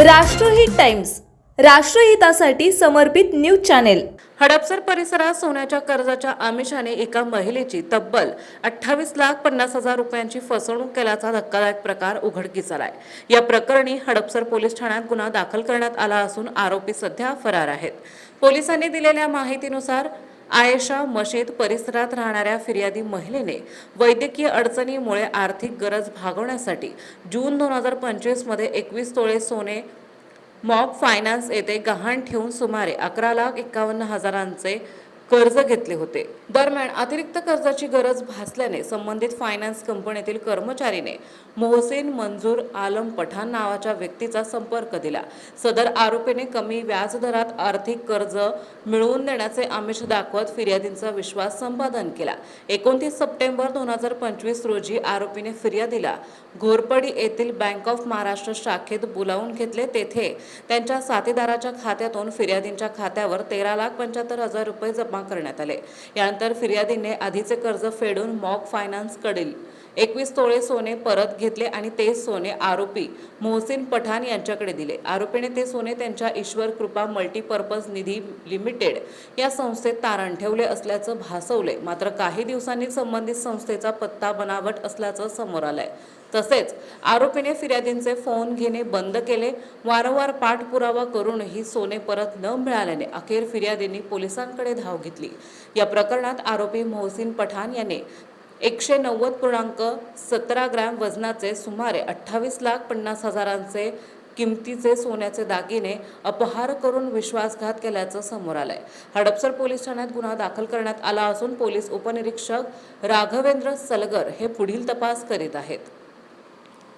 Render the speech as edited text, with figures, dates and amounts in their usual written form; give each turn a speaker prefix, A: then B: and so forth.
A: राष्ट्रहित टाइम्स, राष्ट्रहितासाठी समर्पित news channel.
B: Hadapsar परिसरात सोन्याच्या कर्जाच्या आमिषाने एका महिलेची तब्बल 28,50,000 रुपयांची फसवणूक केल्याचा धक्कादायक प्रकार उघडकीस आलाय। या प्रकरणी हडपसर पोलीस ठाण्यात गुन्हा दाखल करण्यात आला असून आरोपी सध्या फरार आहेत। पोलिसांनी दिलेल्या माहितीनुसार आयेशा मशीद परिसरात राहणाऱ्या फिर्यादी महिलेने वैद्यकीय अडचणीमुळे आर्थिक गरज भागवण्यासाठी जून 2025 मध्ये 21 तोळे सोने मॉब फायनान्स येथे गहाण ठेवून सुमारे 11,51,000चे कर्ज घेतले होते। दरम्यान अतिरिक्त कर्जाची गरज भासल्याने संबंधित फायनान्स कंपनीतील कर्मचारीने मोहसिन मंजूर आलम पठाण नावाच्या व्यक्तीचा संपर्क दिला। सदर आरोपीने कमी व्याजदरात आर्थिक कर्ज मिळवून देण्याचे आमिष दाखवत फिर्यादींचा विश्वास संपादन केला। 29 सप्टेंबर 2025 रोजी आरोपीने फिर्यादीला घोरपडी येथील बँक ऑफ महाराष्ट्र शाखेत बोलावून घेतले। तेथे त्यांच्या साथीदाराच्या खात्यातून फिर्यादींच्या खात्यावर 13,75,000 रुपये जमा करण्यात आले। यानंतर फिर्यादीने आधीचे कर्ज फेडून मॉग फायनान्स कडील 21 तोळे सोने परत घेतले आणि ते सोने आरोपी मोहसिन पठाण यांच्याकडे दिले। आरोपीने ते सोने त्यांच्या ईश्वर कृपा मल्टीपर्पज निधी लिमिटेड या संस्थेत तारण ठेवले असल्याचं भासवले। मात्र काही दिवसांनी संबंधित संस्थेचा पत्ता बनावट असल्याचं समोर आलंय। तसेच आरोपीने फिर्यादींचे फोन घेणे बंद केले। वारंवार पाठपुरावा करूनही सोने परत न मिळाल्याने अखेर फिर्यादींनी पोलिसांकडे धाव घेतली। या प्रकरणात आरोपी मोहसिन पठाण याने 190.17 ग्रॅम वजनाचे सुमारे 28,50,000चे किमतीचे सोन्याचे दागिने अपहार करून विश्वासघात केल्याचं समोर आलंय। हडपसर पोलीस ठाण्यात गुन्हा दाखल करण्यात आला असून पोलीस उपनिरीक्षक राघवेंद्र सलगर हे पुढील तपास करीत आहेत।